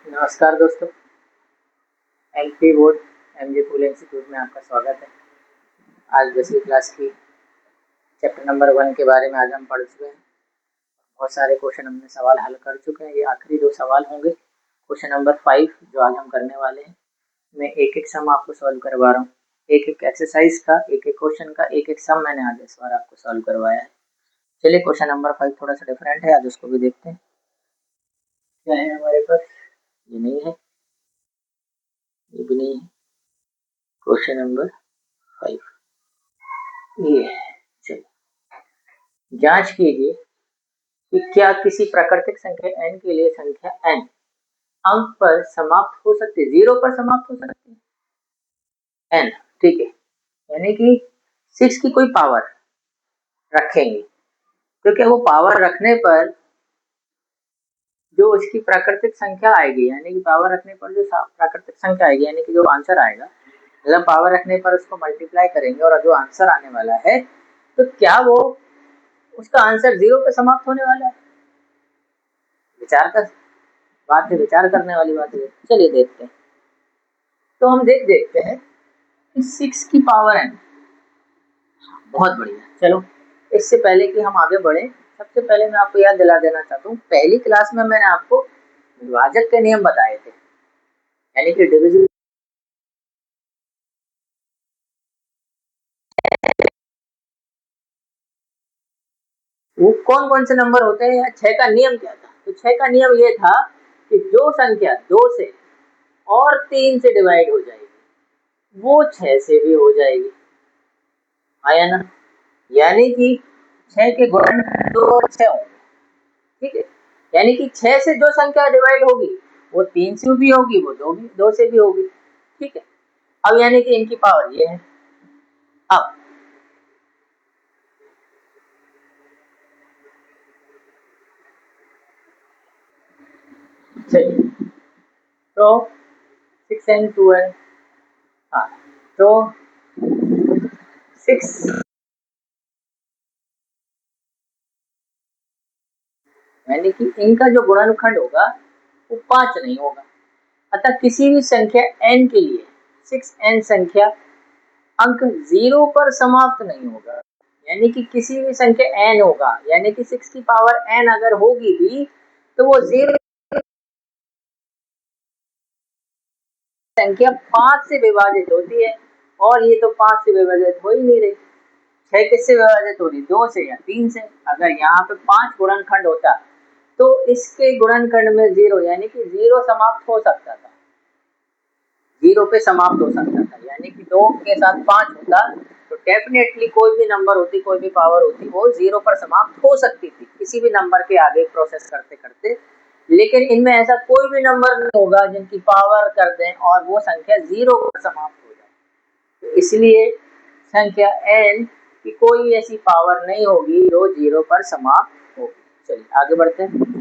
नमस्कार दोस्तों। LP board MJ फूल institute में आपका स्वागत है। आज 10वीं क्लास की चैप्टर नंबर 1 के बारे में आज हम पढ़ चुके हैं। बहुत सारे क्वेश्चन हमने सवाल हल कर चुके हैं। ये आखिरी 2 सवाल होंगे। क्वेश्चन नंबर 5 जो आज हम करने वाले हैं, मैं एक एक सम आपको सॉल्व करवा रहा हूँ। एक एक एक्सरसाइज का, एक एक क्वेश्चन का एक एक सम मैंने आज इस बार आपको सॉल्व करवाया है। चलिए क्वेश्चन नंबर 5 थोड़ा सा डिफरेंट है, आज उसको भी देखते हैं। क्या है हमारे पास? ये नहीं है, ये भी नहीं है। क्वेश्चन नंबर 5 ये है। चलिए जांच कीजिए कि क्या किसी प्राकृतिक संख्या n के लिए संख्या n अंक पर समाप्त हो सकती है, 0 पर समाप्त हो सकती है n। ठीक है, यानी कि 6 की कोई पावर रखेंगे तो क्या वो पावर रखने पर जो उसकी प्राकृतिक संख्या आएगी, यानी कि पावर रखने पर जो प्राकृतिक संख्या आएगी, यानी कि जो आंसर आएगा, मतलब पावर रखने पर उसको मल्टीप्लाई करेंगे और जो आंसर आने वाला है, तो क्या वो उसका आंसर 0 पे समाप्त होने वाला है? विचार कर बात है, विचार करने वाली बात है। चलिए देखते हैं। तो हम देखते हैं कि 6 की पावर n। बहुत बढ़िया। चलो इससे पहले कि हम आगे बढ़े, सबसे पहले मैं आपको याद दिला देना चाहता हूँ, पहली क्लास में मैंने आपको विभाजक के नियम बताए थे, यानी कि डिविजन। वो कौन कौन से नंबर होते हैं या 6 का नियम क्या था? तो 6 का नियम ये था कि जो संख्या 2 से और 3 से डिवाइड हो जाएगी वो 6 से भी हो जाएगी। आया ना? यानी कि 6 के गुणन 2 और 6 होंगे। ठीक है, यानी कि 6 से जो संख्या डिवाइड होगी वो 3 से भी होगी, वो 2 से भी होगी। ठीक है, अब यानी कि इनकी पावर ये है। अब चलिए, तो 6n 2n, हाँ, तो 6 यानी कि इनका जो गुणनखंड होगा वो 5 नहीं होगा। अतः किसी भी संख्या n के लिए 6n संख्या अंक 0 पर समाप्त नहीं होगा। यानी कि किसी भी संख्या n होगा, यानी कि 6 की पावर n अगर होगी भी तो वो 0 संख्या 5 से विभाजित होती है, और ये तो 5 से विभाजित हो ही नहीं रही। 6 किससे विभाजित हो रही? 2 से या 3 से। अगर यहाँ पे 5 गुणनखंड होता तो इसके गुणनखंड में 0, यानी कि 0 समाप्त हो सकता था, 0 पे समाप्त हो सकता था। यानी कि 2 के साथ 5 होता तो डेफिनेटली कोई भी नंबर होती, कोई भी पावर होती, वो 0 पर समाप्त हो सकती थी किसी भी नंबर के आगे प्रोसेस करते करते। लेकिन इनमें ऐसा कोई भी नंबर नहीं होगा जिनकी पावर कर दें और वो संख्या 0 पर समाप्त हो जाए। तो इसलिए संख्या n की कोई ऐसी पावर नहीं होगी जो 0 पर समाप्त होगी। चलिए आगे बढ़ते हैं।